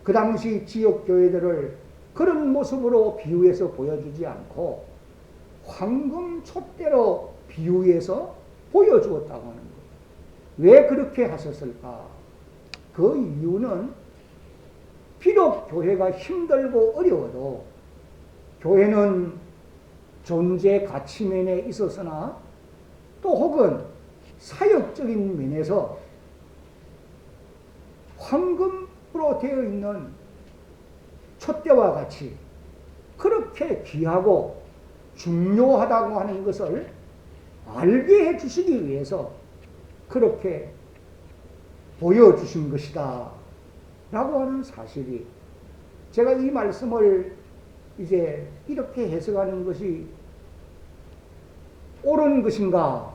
그 당시 지역교회들을 그런 모습으로 비유해서 보여주지 않고 황금 촛대로 비유해서 보여주었다고 하는 거예요. 왜 그렇게 하셨을까? 그 이유는 비록 교회가 힘들고 어려워도 교회는 존재 가치면에 있어서나 또 혹은 사역적인 면에서 황금으로 되어 있는 촛대와 같이 그렇게 귀하고 중요하다고 하는 것을 알게 해주시기 위해서 그렇게 보여주신 것이다 라고 하는 사실이, 제가 이 말씀을 이제 이렇게 해석하는 것이 옳은 것인가,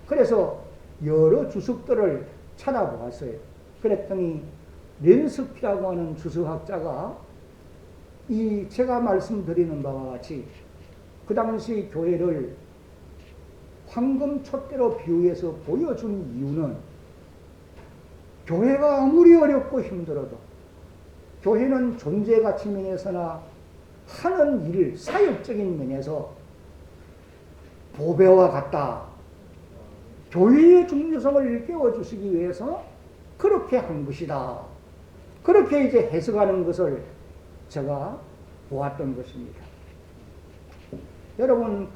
그래서 여러 주석들을 찾아보았어요. 그랬더니 렌스피라고 하는 주석학자가 이 제가 말씀드리는 바와 같이 그 당시 교회를 황금 촛대로 비유해서 보여준 이유는 교회가 아무리 어렵고 힘들어도 교회는 존재 가치 면에서나 하는 일, 사역적인 면에서 보배와 같다. 교회의 중요성을 일깨워 주시기 위해서 그렇게 한 것이다. 그렇게 이제 해석하는 것을 제가 보았던 것입니다. 여러분,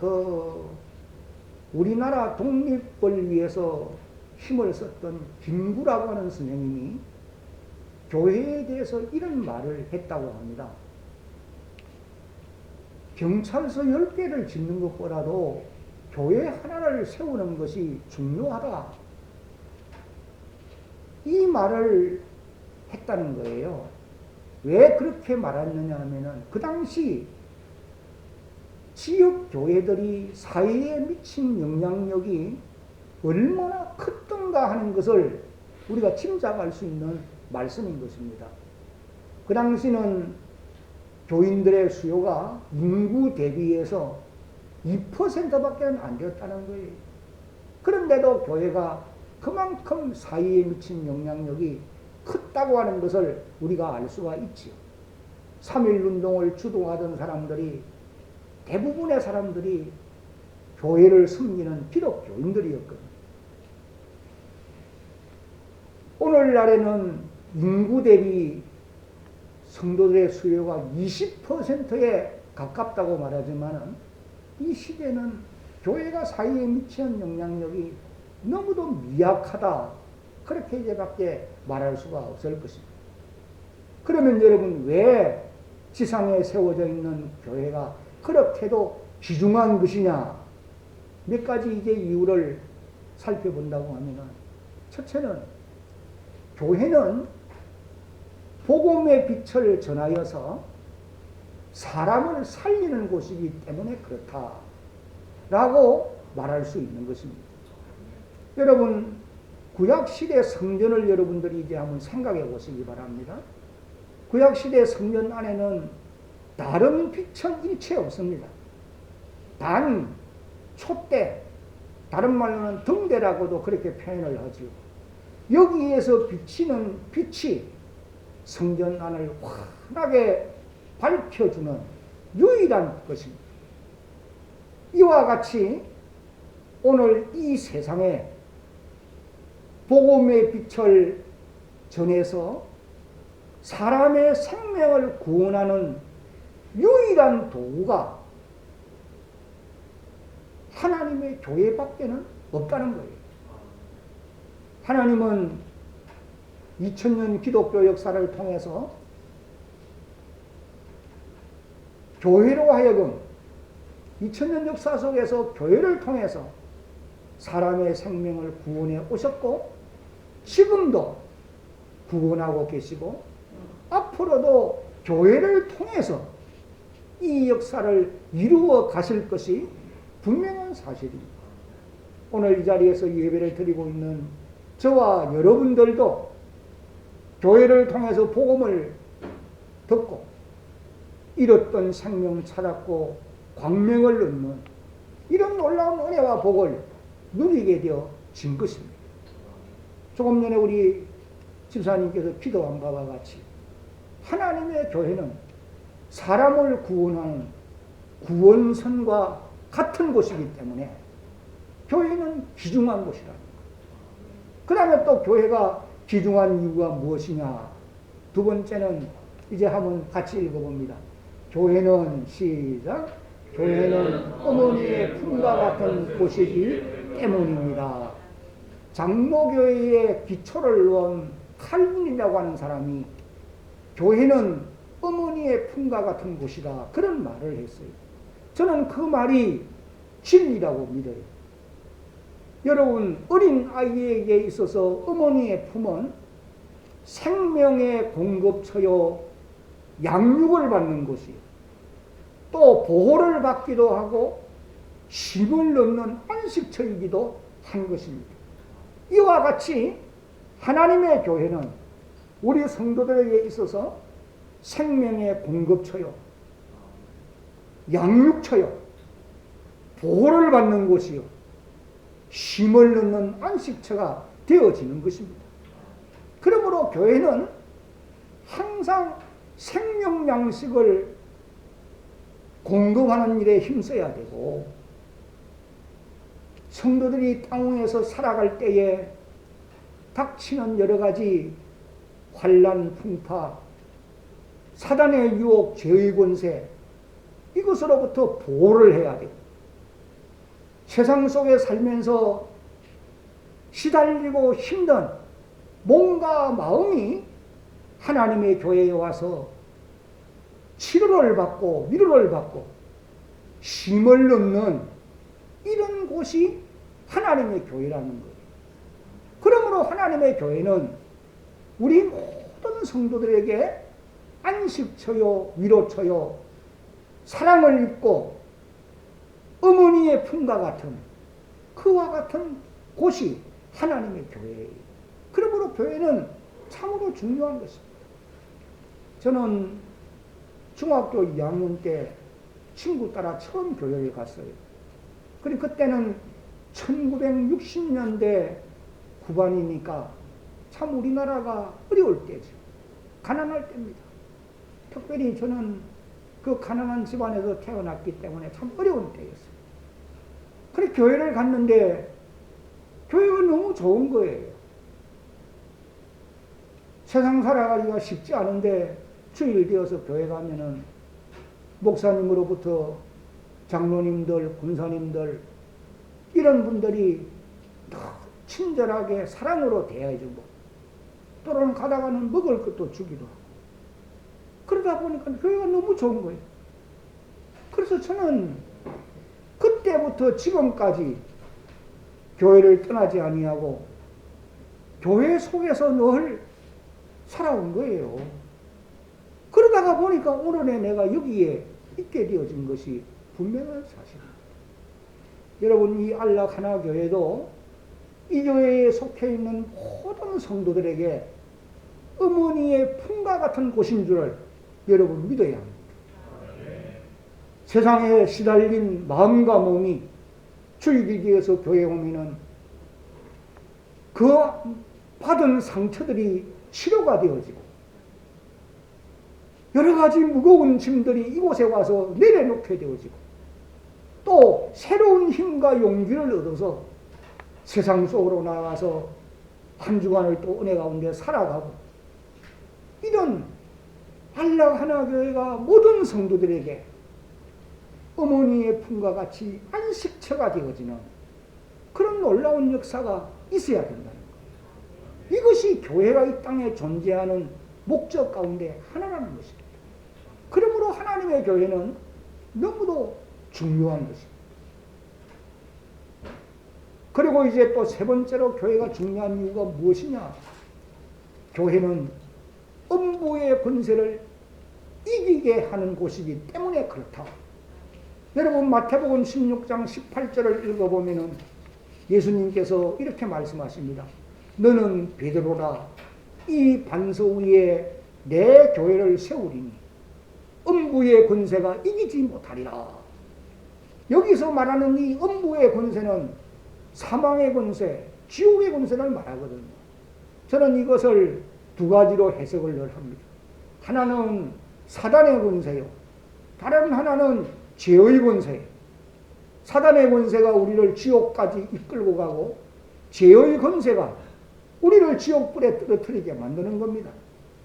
우리나라 독립을 위해서 힘을 썼던 김구라고 하는 선생님이 교회에 대해서 이런 말을 했다고 합니다. 경찰서 10개를 짓는 것보다도 교회 하나를 세우는 것이 중요하다. 이 말을 했다는 거예요. 왜 그렇게 말했느냐 하면은 그 당시 지역 교회들이 사회에 미친 영향력이 얼마나 컸던가 하는 것을 우리가 짐작할 수 있는 말씀인 것입니다. 그 당시는 교인들의 수요가 인구 대비해서 2%밖에 안 되었다는 거예요. 그런데도 교회가 그만큼 사회에 미친 영향력이 컸다고 하는 것을 우리가 알 수가 있지요. 3.1운동을 주도하던 사람들이 대부분의 사람들이 교회를 섬기는 비록 교인들이었거든요. 오늘날에는 인구 대비 성도들의 수요가 20%에 가깝다고 말하지만 이 시대는 교회가 사회에 미치는 영향력이 너무도 미약하다. 그렇게 이제밖에 말할 수가 없을 것입니다. 그러면 여러분, 왜 지상에 세워져 있는 교회가 그렇게도 귀중한 것이냐? 몇 가지 이제 이유를 살펴본다고 하면은, 첫째는 교회는 복음의 빛을 전하여서 사람을 살리는 곳이기 때문에 그렇다라고 말할 수 있는 것입니다. 여러분, 구약시대 성전을 여러분들이 이제 한번 생각해 보시기 바랍니다. 구약시대 성전 안에는 다른 빛은 일체 없습니다. 단 촛대, 다른 말로는 등대라고도 그렇게 표현을 하죠. 여기에서 비치는 빛이 성전 안을 환하게 밝혀주는 유일한 것입니다. 이와 같이 오늘 이 세상에 복음의 빛을 전해서 사람의 생명을 구원하는 유일한 도구가 하나님의 교회밖에는 없다는 거예요. 하나님은 2000년 기독교 역사를 통해서 교회로 하여금 2000년 역사 속에서 교회를 통해서 사람의 생명을 구원해 오셨고 지금도 구원하고 계시고 앞으로도 교회를 통해서 이 역사를 이루어 가실 것이 분명한 사실입니다. 오늘 이 자리에서 예배를 드리고 있는 저와 여러분들도 교회를 통해서 복음을 듣고 잃었던 생명 찾았고 광명을 얻는 이런 놀라운 은혜와 복을 누리게 되어진 것입니다. 조금 전에 우리 집사님께서 기도한 바와 같이 하나님의 교회는 사람을 구원하는 구원선과 같은 곳이기 때문에 교회는 귀중한 곳이라는 거예요. 그 다음에 또 교회가 귀중한 이유가 무엇이냐? 두 번째는 이제 한번 같이 읽어봅니다. 교회는 시작. 교회는 어머니의 품과 같은 곳이기 때문입니다. 장로교회의 기초를 놓은 칼빈이라고 하는 사람이 교회는 어머니의 품과 같은 곳이다, 그런 말을 했어요. 저는 그 말이 진리라고 믿어요. 여러분, 어린 아이에게 있어서 어머니의 품은 생명의 공급처요, 양육을 받는 곳이요, 또 보호를 받기도 하고 힘을 얻는 안식처이기도 한 것입니다. 이와 같이 하나님의 교회는 우리 성도들에게 있어서 생명의 공급처요, 양육처요, 보호를 받는 곳이요, 힘을 얻는 안식처가 되어지는 것입니다. 그러므로 교회는 항상 생명 양식을 공급하는 일에 힘써야 되고, 성도들이 땅 위에서 살아갈 때에 닥치는 여러 가지 환난, 풍파, 사단의 유혹, 죄의 권세, 이것으로부터 보호를 해야 되고, 세상 속에 살면서 시달리고 힘든 몸과 마음이 하나님의 교회에 와서 치료를 받고 위로를 받고 힘을 얻는 이런 곳이 하나님의 교회라는 거예요. 그러므로 하나님의 교회는 우리 모든 성도들에게 안식처요, 위로처요, 사랑을 입고 어머니의 품과 같은, 그와 같은 곳이 하나님의 교회예요. 그러므로 교회는 참으로 중요한 것입니다. 저는 중학교 2학년 때 친구 따라 처음 교회를 갔어요. 그리고 그때는 1960년대 후반이니까 참 우리나라가 어려울 때죠. 가난할 때입니다. 특별히 저는 그 가난한 집안에서 태어났기 때문에 참 어려운 때였어요. 그래서 교회를 갔는데 교회가 너무 좋은 거예요. 세상 살아가기가 쉽지 않은데 주일 되어서 교회 가면은 목사님으로부터 장로님들, 군사님들 이런 분들이 친절하게 사랑으로 대해주고, 또는 가다가는 먹을 것도 주기도 하고, 그러다 보니까 교회가 너무 좋은 거예요. 그래서 저는 그때부터 지금까지 교회를 떠나지 아니하고 교회 속에서 늘 살아온 거예요. 그러다가 보니까 오늘의 내가 여기에 있게 되어진 것이 분명한 사실입니다. 여러분, 이 안락 하나 교회도 이 교회에 속해 있는 모든 성도들에게 어머니의 품과 같은 곳인 줄을 여러분 믿어야 합니다. 세상에 시달린 마음과 몸이 주일이 되어서 교회에 오면은 그 받은 상처들이 치료가 되어지고, 여러 가지 무거운 짐들이 이곳에 와서 내려놓게 되어지고, 또 새로운 힘과 용기를 얻어서 세상 속으로 나가서 한 주간을 또 은혜 가운데 살아가고, 이런 안락 하나 교회가 모든 성도들에게 어머니의 품과 같이 안식처가 되어지는 그런 놀라운 역사가 있어야 된다는 거예요. 이것이 교회가 이 땅에 존재하는 목적 가운데 하나라는 것입니다. 그러므로 하나님의 교회는 너무도 중요한 것입니다. 그리고 이제 또 세 번째로 교회가 중요한 이유가 무엇이냐? 교회는 음부의 권세를 이기게 하는 곳이기 때문에 그렇다. 여러분, 마태복음 16장 18절을 읽어보면 예수님께서 이렇게 말씀하십니다. 너는 베드로라, 이 반석 위에 내 교회를 세우리니 음부의 권세가 이기지 못하리라. 여기서 말하는 이 음부의 권세는 사망의 권세, 지옥의 권세를 말하거든요. 저는 이것을 두 가지로 해석을 늘 합니다. 하나는 사단의 권세요. 다른 하나는 죄의 권세. 사단의 권세가 우리를 지옥까지 이끌고 가고 죄의 권세가 우리를 지옥불에 떨어뜨리게 만드는 겁니다.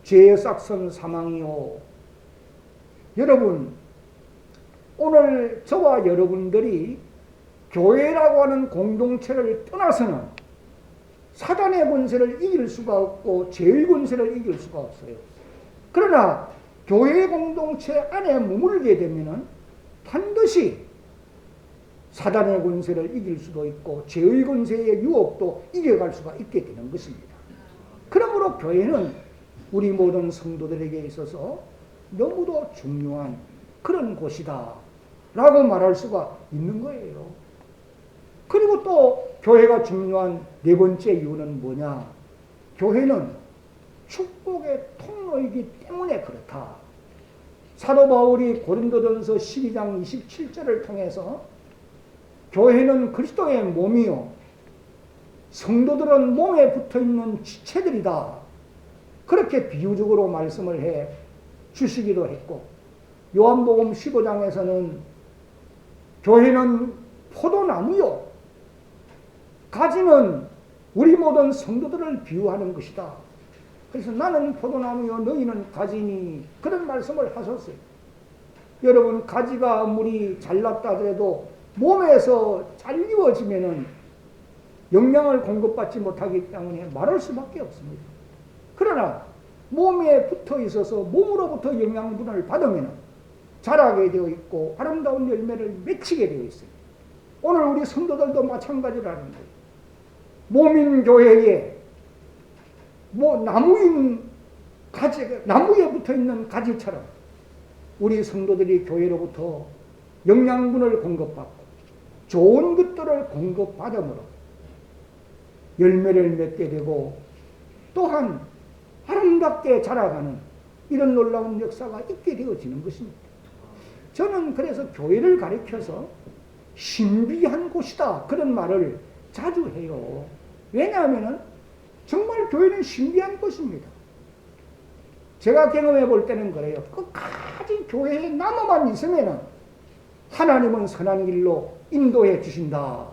죄의 싹선 사망이요. 여러분, 오늘 저와 여러분들이 교회라고 하는 공동체를 떠나서는 사단의 권세를 이길 수가 없고 죄의 권세를 이길 수가 없어요. 그러나 교회 공동체 안에 머물게 되면은 반드시 사단의 권세를 이길 수도 있고 죄의 권세의 유혹도 이겨갈 수가 있게 되는 것입니다. 그러므로 교회는 우리 모든 성도들에게 있어서 너무도 중요한 그런 곳이다 라고 말할 수가 있는 거예요. 그리고 또 교회가 중요한 네 번째 이유는 뭐냐? 교회는 축복의 통로이기 때문에 그렇다. 사도 바울이 고린도전서 12장 27절을 통해서 교회는 그리스도의 몸이요 성도들은 몸에 붙어있는 지체들이다. 그렇게 비유적으로 말씀을 해 주시기도 했고, 요한복음 15장에서는 교회는 포도나무요 가지는 우리 모든 성도들을 비유하는 것이다. 그래서 나는 포도나무요 너희는 가지니 그런 말씀을 하셨어요. 여러분, 가지가 아무리 잘났다 하더라도 몸에서 잘리워지면은 영양을 공급받지 못하기 때문에 마를 수밖에 없습니다. 그러나 몸에 붙어 있어서 몸으로부터 영양분을 받으면 자라게 되어 있고 아름다운 열매를 맺히게 되어 있어요. 오늘 우리 성도들도 마찬가지라는 거예요. 몸인 교회에 나무에 붙어 있는 가지처럼 우리 성도들이 교회로부터 영양분을 공급받고 좋은 것들을 공급받음으로 열매를 맺게 되고 또한 아름답게 자라가는 이런 놀라운 역사가 있게 되어지는 것입니다. 저는 그래서 교회를 가리켜서 신비한 곳이다 그런 말을 자주 해요. 왜냐하면 정말 교회는 신비한 곳입니다. 제가 경험해 볼 때는 그래요. 끝까지 교회에 남아만 있으면 하나님은 선한 길로 인도해 주신다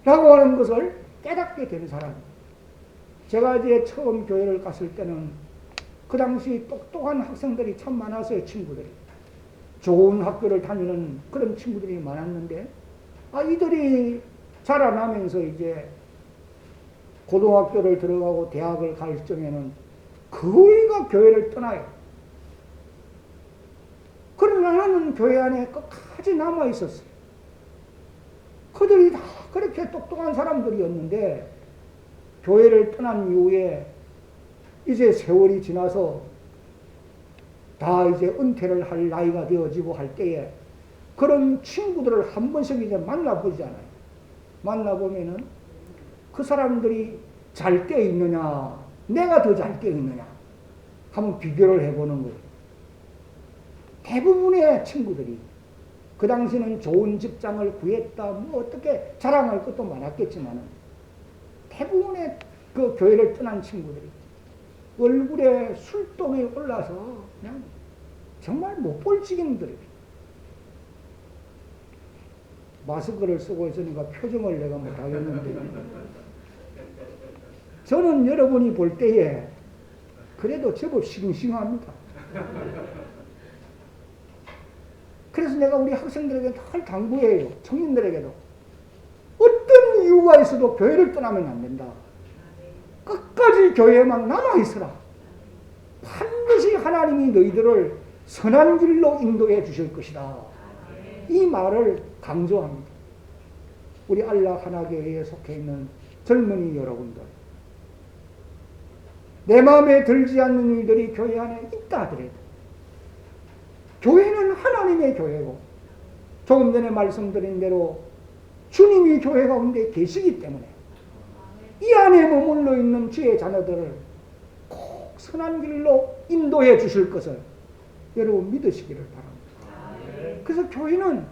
라고 하는 것을 깨닫게 된 사람입니다. 제가 이제 처음 교회를 갔을 때는 그 당시 똑똑한 학생들이 참 많았어요. 친구들이 좋은 학교를 다니는 그런 친구들이 많았는데 이들이 자라나면서 이제 고등학교를 들어가고 대학을 갈 적에는 거의가 교회를 떠나요. 그러나 나는 교회 안에 끝까지 남아 있었어요. 그들이 다 그렇게 똑똑한 사람들이었는데 교회를 떠난 이후에 이제 세월이 지나서 다 이제 은퇴를 할 나이가 되어지고 할 때에 그런 친구들을 한 번씩 이제 만나보잖아요. 만나보면은 그 사람들이 잘 때 있느냐, 내가 더 잘 때 있느냐, 한번 비교를 해보는 거예요. 대부분의 친구들이 그 당시는 좋은 직장을 구했다, 어떻게 자랑할 것도 많았겠지만은 대부분의 그 교회를 떠난 친구들이 얼굴에 술독이 올라서 그냥 정말 못 볼 지경들이에요. 마스크를 쓰고 있으니까 표정을 내가 못하겠는데 저는 여러분이 볼 때에 그래도 제법 싱싱합니다. 그래서 내가 우리 학생들에게 늘 당부해요. 청년들에게도 어떤 이유가 있어도 교회를 떠나면 안 된다. 끝까지 교회에만 남아있어라. 반드시 하나님이 너희들을 선한 길로 인도해 주실 것이다. 이 말을 강조합니다. 우리 안락 하나교회에 속해 있는 젊은이 여러분들, 내 마음에 들지 않는 일들이 교회 안에 있다 하더라도 교회는 하나님의 교회고 조금 전에 말씀드린 대로 주님이 교회 가운데 계시기 때문에 이 안에 머물러 있는 주의 자녀들을 꼭 선한 길로 인도해 주실 것을 여러분 믿으시기를 바랍니다. 그래서 교회는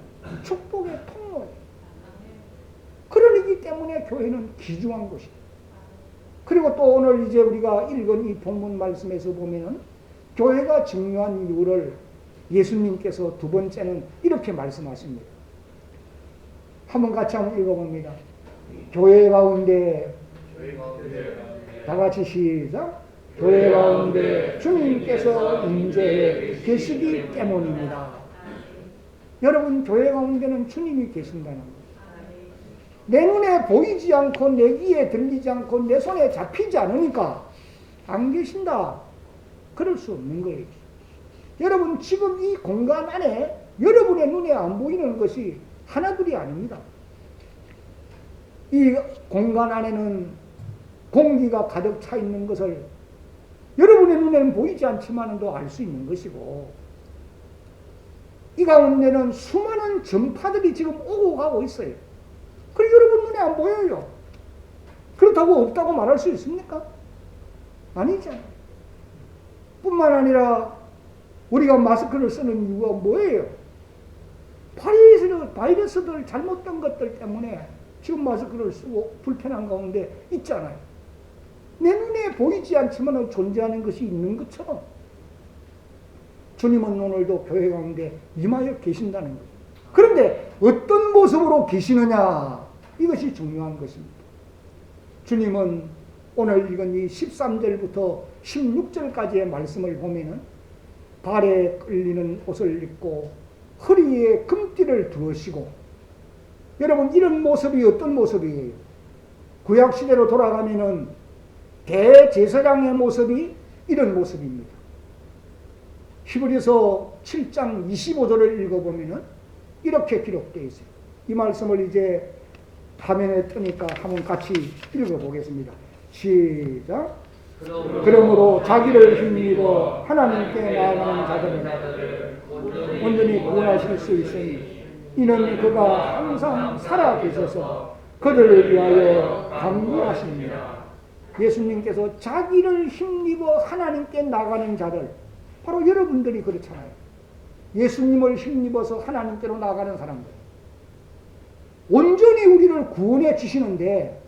축복의 통로예요. 그러기 때문에 교회는 귀중한 것이에요. 그리고 또 오늘 이제 우리가 읽은 이 본문 말씀에서 보면은 교회가 중요한 이유를 예수님께서 두 번째는 이렇게 말씀하십니다. 한번 같이 한번 읽어봅니다. 교회 가운데 다 같이 시작. 교회 가운데 주님께서 임재해 계시기 때문입니다. 여러분, 교회 가운데는 주님이 계신다는 거예요. 내 눈에 보이지 않고 내 귀에 들리지 않고 내 손에 잡히지 않으니까 안 계신다. 그럴 수 없는 거예요. 여러분, 지금 이 공간 안에 여러분의 눈에 안 보이는 것이 하나둘이 아닙니다. 이 공간 안에는 공기가 가득 차 있는 것을 여러분의 눈에는 보이지 않지만도 알 수 있는 것이고, 이 가운데는 수많은 전파들이 지금 오고 가고 있어요. 그리고 여러분 눈에 안 보여요. 그렇다고 없다고 말할 수 있습니까? 아니잖아요. 뿐만 아니라 우리가 마스크를 쓰는 이유가 뭐예요? 바이러스들 잘못된 것들 때문에 지금 마스크를 쓰고 불편한 가운데 있잖아요. 내 눈에 보이지 않지만 존재하는 것이 있는 것처럼 주님은 오늘도 교회 가운데 임하여 계신다는 거예요. 그런데 어떤 모습으로 계시느냐, 이것이 중요한 것입니다. 주님은 오늘 읽은 이 13절부터 16절까지의 말씀을 보면은 발에 끌리는 옷을 입고 허리에 금띠를 두으시고, 여러분 이런 모습이 어떤 모습이에요? 구약시대로 돌아가면은 대제사장의 모습이 이런 모습입니다. 히브리서 7장 25절을 읽어보면은 이렇게 기록되어 있어요. 이 말씀을 이제 화면에 뜨니까 한번 같이 읽어보겠습니다. 시작. 그러므로 자기를 힘입어 하나님께 나아가는 자들은 온전히 구원하실 수 있으니 이는 그가 항상 살아계셔서 그들을 위하여 간구하십니다. 예수님께서 자기를 힘입어 하나님께 나가는 자들, 바로 여러분들이 그렇잖아요. 예수님을 힘입어서 하나님께로 나가는 사람들, 온전히 우리를 구원해 주시는데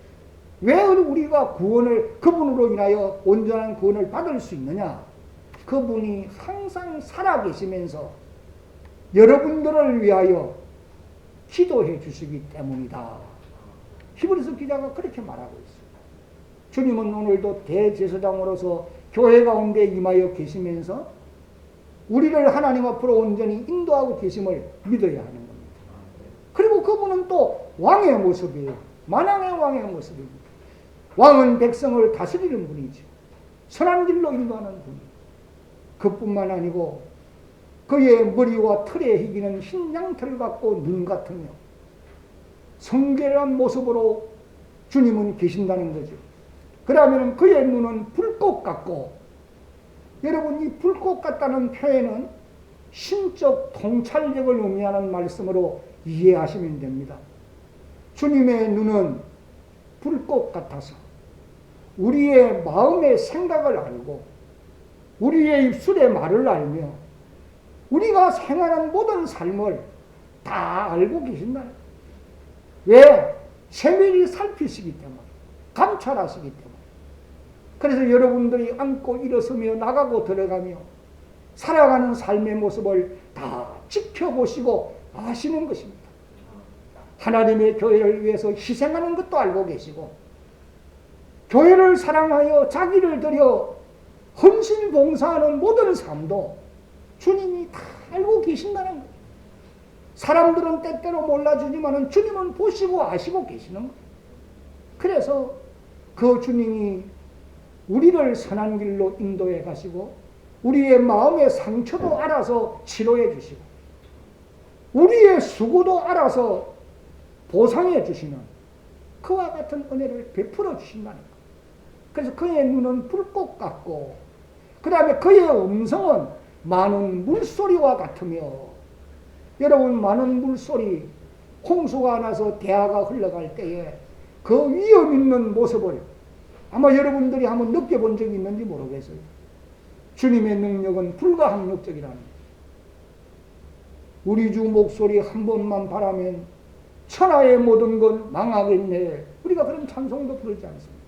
왜 우리가 구원을, 그분으로 인하여 온전한 구원을 받을 수 있느냐? 그분이 항상 살아계시면서 여러분들을 위하여 기도해 주시기 때문이다. 히브리서 기자가 그렇게 말하고 있어요. 주님은 오늘도 대제사장으로서 교회 가운데 임하여 계시면서 우리를 하나님 앞으로 온전히 인도하고 계심을 믿어야 하는 겁니다. 그리고 그분은 또 왕의 모습이에요. 만왕의 왕의 모습입니다. 왕은 백성을 다스리는 분이죠. 선한 길로 인도하는 분이에요. 그뿐만 아니고 그의 머리와 털에 희기는 흰 양털 같고 눈 같으며 성결한 모습으로 주님은 계신다는 거죠. 그러면 그의 눈은 불꽃 같고, 여러분 이 불꽃 같다는 표현은 신적 통찰력을 의미하는 말씀으로 이해하시면 됩니다. 주님의 눈은 불꽃 같아서 우리의 마음의 생각을 알고 우리의 입술의 말을 알며 우리가 생활한 모든 삶을 다 알고 계신다. 왜? 세밀히 살피시기 때문에, 감찰하시기 때문에. 그래서 여러분들이 앉고 일어서며 나가고 들어가며 살아가는 삶의 모습을 다 지켜보시고 아시는 것입니다. 하나님의 교회를 위해서 희생하는 것도 알고 계시고, 교회를 사랑하여 자기를 들여 헌신 봉사하는 모든 삶도 주님이 다 알고 계신다는 거예요. 사람들은 때때로 몰라주지만 주님은 보시고 아시고 계시는 거예요. 그래서 그 주님이 우리를 선한 길로 인도해 가시고 우리의 마음의 상처도 알아서 치료해 주시고 우리의 수고도 알아서 보상해 주시는 그와 같은 은혜를 베풀어 주신다는 거예요. 그래서 그의 눈은 불꽃 같고, 그 다음에 그의 음성은 많은 물소리와 같으며, 여러분 많은 물소리, 홍수가 나서 대하가 흘러갈 때에 그 위험 있는 모습을 아마 여러분들이 한번 느껴본 적이 있는지 모르겠어요. 주님의 능력은 불가항력적이라는 거예요. 우리 주 목소리 한 번만 바라면 천하의 모든 건 망하겠네. 우리가 그런 찬송도 부르지 않습니다.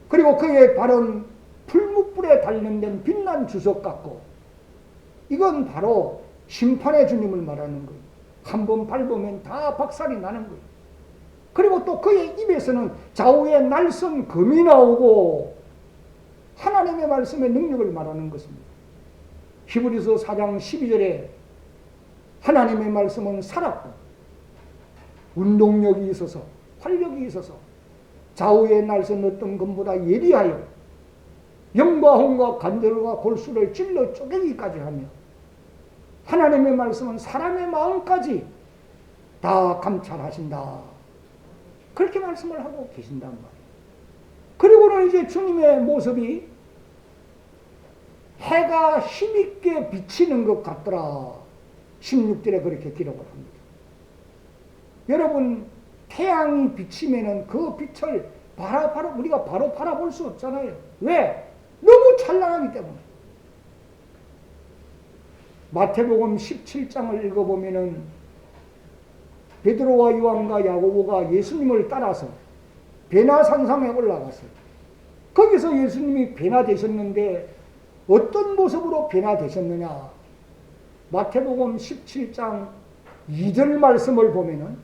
그리고 그의 발은 풀무불에 달련된 빛난 주석 같고, 이건 바로 심판의 주님을 말하는 거예요. 한번 밟으면 다 박살이 나는 거예요. 그리고 또 그의 입에서는 좌우에 날선 검이 나오고 하나님의 말씀의 능력을 말하는 것입니다. 히브리서 4장 12절에 하나님의 말씀은 살았고 운동력이 있어서 활력이 있어서 좌우에 날선 어떤 검보다 예리하여 영과 혼과 관절과 골수를 찔러 쪼개기까지 하며 하나님의 말씀은 사람의 마음까지 다 감찰하신다. 그렇게 말씀을 하고 계신단 말이에요. 그리고는 이제 주님의 모습이 해가 힘있게 비치는 것 같더라. 16절에 그렇게 기록을 합니다. 여러분, 태양이 비치면은 그 빛을 우리가 바로 바라볼 수 없잖아요. 왜? 너무 찬란하기 때문에. 마태복음 17장을 읽어보면은 베드로와 요한과 야고보가 예수님을 따라서 베나산상에 올라갔어요. 거기서 예수님이 변화되셨는데 어떤 모습으로 변화되셨느냐? 마태복음 17장 2절 말씀을 보면은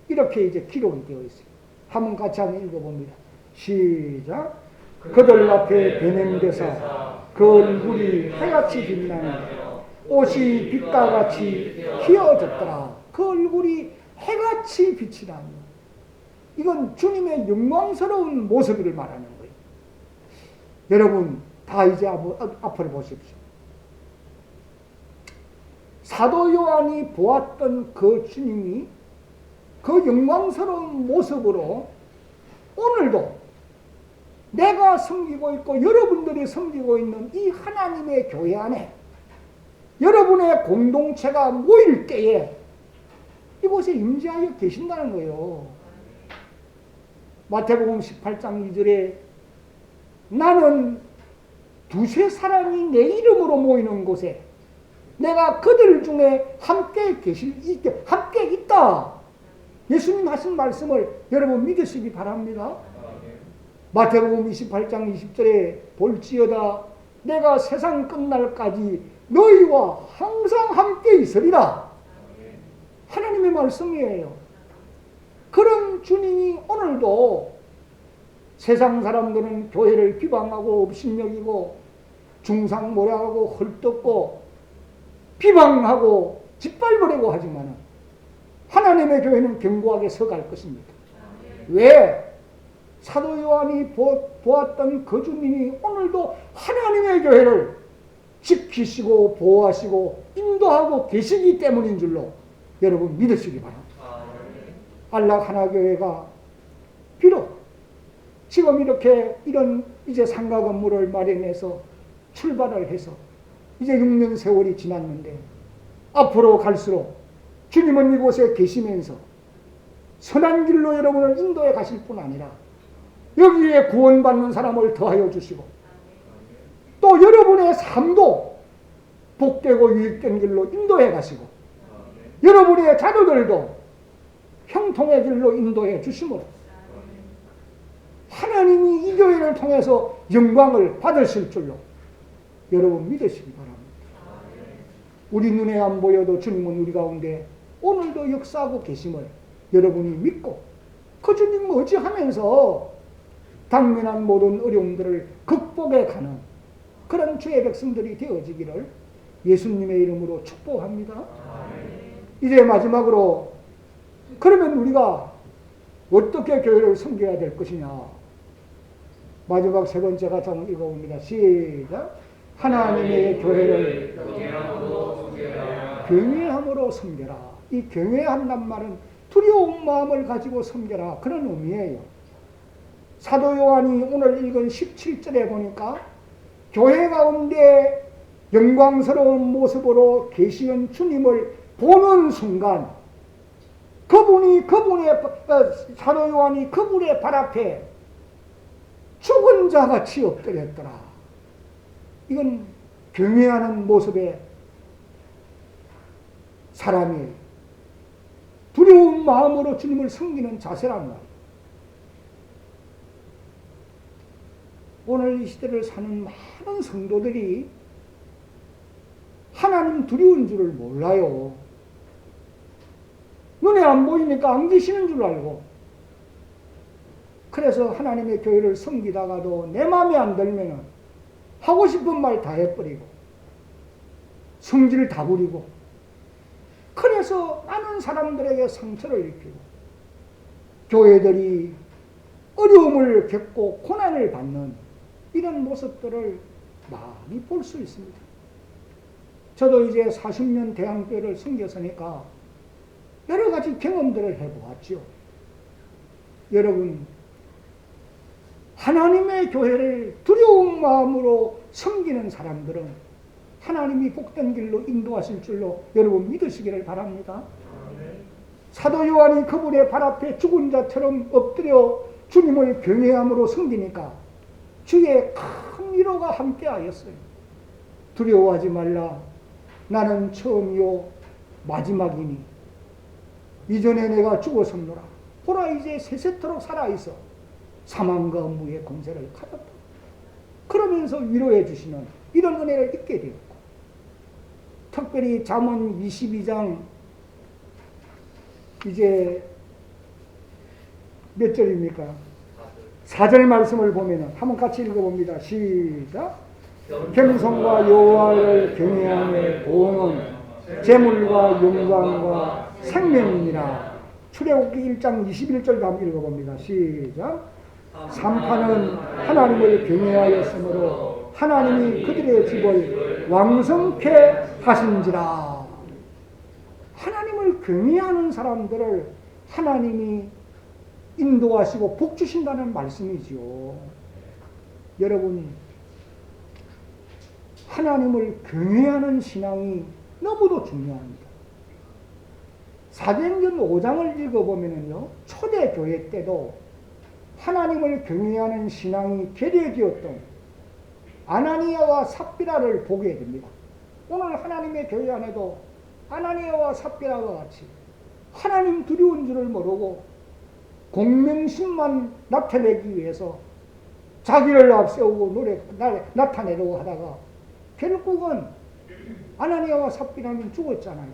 이렇게 이제 기록이 되어 있어요. 한번 같이 한번 읽어봅니다. 시작. 그들 앞에 변행되사 그 얼굴이 해같이 빛나며 옷이 빛과 같이 휘어졌더라. 그 얼굴이 해같이 빛이 나며, 이건 주님의 영광스러운 모습을 말하는 거예요. 여러분 다 이제 앞으로 보십시오. 사도 요한이 보았던 그 주님이 그 영광스러운 모습으로 오늘도 내가 섬기고 있고 여러분들이 섬기고 있는 이 하나님의 교회 안에 여러분의 공동체가 모일 때에 이곳에 임재하여 계신다는 거예요. 마태복음 18장 2절에 나는 두세 사람이 내 이름으로 모이는 곳에 내가 그들 중에 함께 있다. 예수님 하신 말씀을 여러분 믿으시기 바랍니다. 마태복음 28장 20절에 볼지어다 내가 세상 끝날까지 너희와 항상 함께 있으리라. 하나님의 말씀이에요. 그런 주님이 오늘도 세상 사람들은 교회를 비방하고 업신여기고 중상모략하고 헐뜯고 비방하고 짓밟으려고 하지만 하나님의 교회는 견고하게 서갈 것입니다. 왜? 사도 요한이 보았던 그 주님이 오늘도 하나님의 교회를 지키시고 보호하시고 인도하고 계시기 때문인 줄로 여러분 믿으시기 바랍니다. 안락 하나교회가 비록 지금 이런 이제 상가 건물을 마련해서 출발을 해서 이제 6년 세월이 지났는데 앞으로 갈수록 주님은 이곳에 계시면서 선한 길로 여러분을 인도해 가실 뿐 아니라 여기에 구원받는 사람을 더하여 주시고 또 여러분의 삶도 복되고 유익된 길로 인도해 가시고 여러분의 자녀들도 형통의 길로 인도해 주심으로 하나님이 이 교회를 통해서 영광을 받으실 줄로 여러분 믿으시기 바랍니다. 우리 눈에 안 보여도 주님은 우리 가운데 오늘도 역사하고 계심을 여러분이 믿고 그 주님 의지하면서 당면한 모든 어려움들을 극복해 가는 그런 주의 백성들이 되어지기를 예수님의 이름으로 축복합니다. 이제 마지막으로 그러면 우리가 어떻게 교회를 섬겨야 될 것이냐. 마지막 세 번째 같이 한번 읽어봅니다. 시작. 하나님의 교회를 경외함으로 섬겨라. 이 경외한단 말은 두려운 마음을 가지고 섬겨라. 그런 의미예요. 사도 요한이 오늘 읽은 17절에 보니까 교회 가운데 영광스러운 모습으로 계시는 주님을 보는 순간 사도 요한이 그분의 발 앞에 죽은 자같이 엎드렸더라. 이건 경외하는 모습의 사람이 두려운 마음으로 주님을 섬기는 자세란 말이에요. 오늘 이 시대를 사는 많은 성도들이 하나님 두려운 줄을 몰라요. 눈에 안 보이니까 안 계시는 줄 알고, 그래서 하나님의 교회를 섬기다가도 내 마음에 안 들면은 하고 싶은 말 다 해버리고 성질 다 부리고, 그래서 많은 사람들에게 상처를 입히고 교회들이 어려움을 겪고 고난을 받는 이런 모습들을 많이 볼 수 있습니다. 저도 이제 40년 대한교회를 섬겼으니까 여러 가지 경험들을 해보았죠. 여러분, 하나님의 교회를 두려운 마음으로 섬기는 사람들은 하나님이 복된 길로 인도하실 줄로 여러분 믿으시기를 바랍니다. 사도 요한이 그분의 발 앞에 죽은 자처럼 엎드려 주님을 경외함으로 섬기니까 주의 큰 위로가 함께하였어요. 두려워하지 말라. 나는 처음이요 마지막이니 이전에 내가 죽었었노라. 보라 이제 세세토록 살아있어 사망과 무의 권세를 가졌다. 그러면서 위로해 주시는 이런 은혜를 잊게 되었고, 특별히 잠언 22장 이제 몇 절입니까? 4절 말씀을 보면은 한번 같이 읽어봅니다. 시작. 겸손과 여호와를 경외함의 보응은 재물과 영광과 생명이니라. 출애굽기 1장 21절도 한번 읽어봅니다. 시작. 산파는 하나님을 경외하였으므로 하나님이 그들의 집을 왕성케 하신지라. 하나님을 경외하는 사람들을 하나님이 인도하시고 복 주신다는 말씀이지요. 여러분, 하나님을 경외하는 신앙이 너무도 중요합니다. 사도행전 5장을 읽어보면요, 초대교회 때도 하나님을 경외하는 신앙이 계례되었던 아나니아와 삽비라를 보게 됩니다. 오늘 하나님의 교회 안에도 아나니아와 삽비라와 같이 하나님 두려운 줄을 모르고 공명심만 나타내기 위해서 자기를 앞세우고 나타내려고 하다가 결국은 아나니아와 삽비라는 죽었잖아요.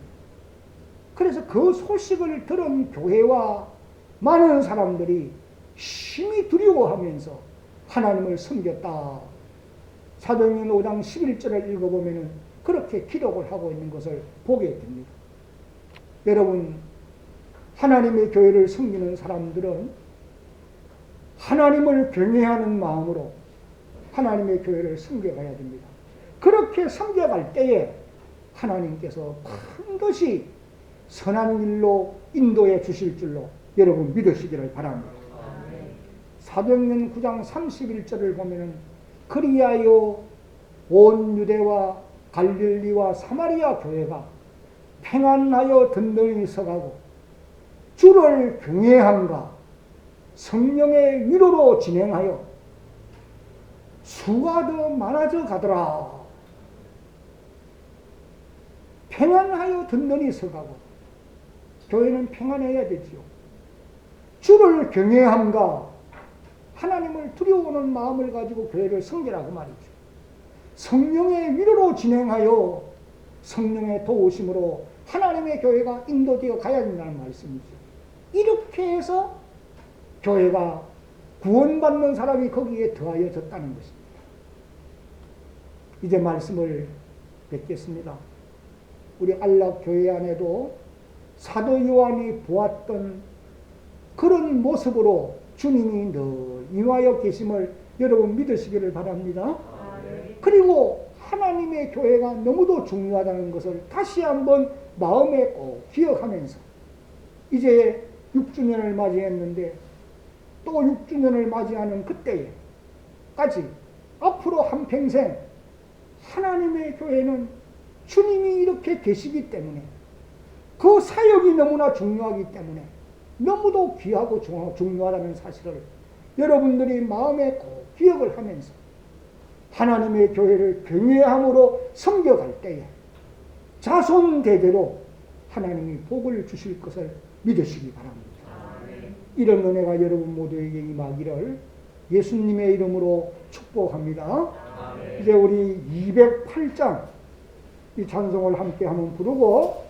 그래서 그 소식을 들은 교회와 많은 사람들이 심히 두려워하면서 하나님을 섬겼다. 사도행전 5장 11절을 읽어보면 그렇게 기록을 하고 있는 것을 보게 됩니다. 여러분, 하나님의 교회를 섬기는 사람들은 하나님을 경외하는 마음으로 하나님의 교회를 섬겨가야 됩니다. 그렇게 섬겨갈 때에 하나님께서 반드시 선한 일로 인도해 주실 줄로 여러분 믿으시기를 바랍니다. 사도행전 9장 31절을 보면 그리하여 온 유대와 갈릴리와 사마리아 교회가 평안하여 든든히 서가고 주를 경외함과 성령의 위로로 진행하여 수가 더 많아져 가더라. 평안하여 든든히 서가고, 교회는 평안해야 되지요. 주를 경외함과 하나님을 두려워하는 마음을 가지고 교회를 섬기라고 말이죠. 성령의 위로로 진행하여 성령의 도우심으로 하나님의 교회가 인도되어 가야 된다는 말씀이죠. 이렇게 해서 교회가 구원받는 사람이 거기에 더하여졌다는 것입니다. 이제 말씀을 뵙겠습니다. 우리 안락교회 안에도 사도 요한이 보았던 그런 모습으로 주님이 늘 임하여 계심을 여러분 믿으시기를 바랍니다. 그리고 하나님의 교회가 너무도 중요하다는 것을 다시 한번 마음에 꼭 기억하면서 이제 6주년을 맞이했는데 또 6주년을 맞이하는 그때까지 앞으로 한평생 하나님의 교회는 주님이 이렇게 계시기 때문에 그 사역이 너무나 중요하기 때문에 너무도 귀하고 중요하다는 사실을 여러분들이 마음에 꼭 기억을 하면서 하나님의 교회를 경외함으로 섬겨갈 때에 자손 대대로 하나님이 복을 주실 것을 믿으시기 바랍니다. 이런 은혜가 여러분 모두에게 임하기를 예수님의 이름으로 축복합니다. 이제 우리 208장 이 찬송을 함께 한번 부르고